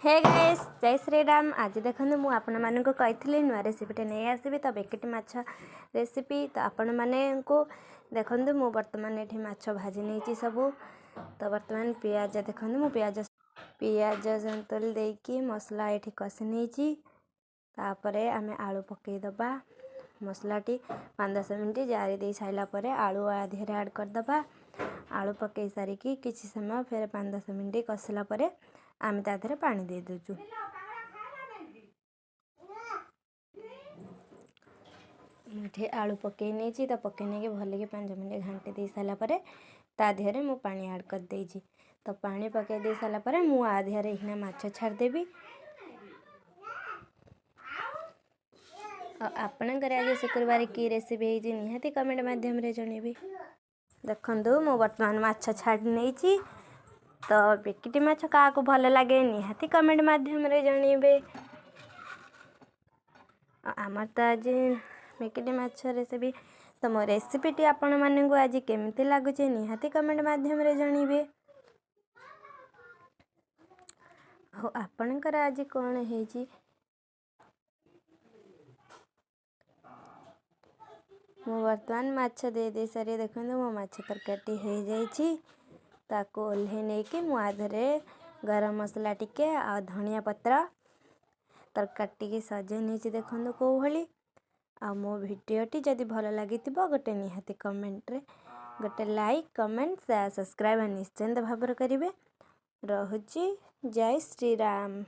Hey guys जय श्री राम। आज देखो मु आपण मानक कही नुआ रेसिपीटे नहीं आसबि तो बेकेटी माछ रेसिपी। तो आपण माने को देखो मु बर्तमान ये माछ भाजी नहीं सबू। तो बर्तमान पियाज देखो मु पियाज संतुल देकी मसला ये कषि नहीं। तापरे आमे आलू पकई दबा मसलाटी 5-10 मिनट जारी दे साइला परे आलू आधे ऐड करदबा। आलू पकई सारिकी किसी समय फिर 5-10 मिनट कषिला परे आमे ताधरे पानी दे दउचु। मुठे आलू पकई नहीं तो पकई नहीं भल के 5 मिनट घाटी दे सारा परे ता देहरे मु पानी ऐड कर देजी। तो पानी पकई दे सारा परे मु आ देहरे इना माछ छाड़ देबी। आपणकर आज शुक्रवार की रेसिपी है निहाती कमेंट माध्यम रे जणेबी। देखंदु मु वर्तमान माछ छाड़ नहीं। तो बेकेटी माछ क्या भल लगे निहाती कमेंट माध्यम रे जणेबे। आमर तो आज बेकेटी माछ रेसिपी। तो मो रेसिपीटी आपण मानक आज केमती लगुचे निहाती कमेंट माध्यम रे जणेबे। हो आपणकर आज कौन है मो वर्तमान माछ दे सारी देखो मो माछ तरकारी हो जाइए। ताको ओल्हे नहीं कि मुझे गरम मसला टिके आ धनिया पत्र तरकारी टी सजे नहीं देखो कौ भली। आ मो भिडटी जदि भल लगी गोटे निहाती कमेंट रे गोटे लाइक कमेंट शेयर सब्सक्राइब निश्चिंत भाव करेंगे। रहुची जय श्री राम।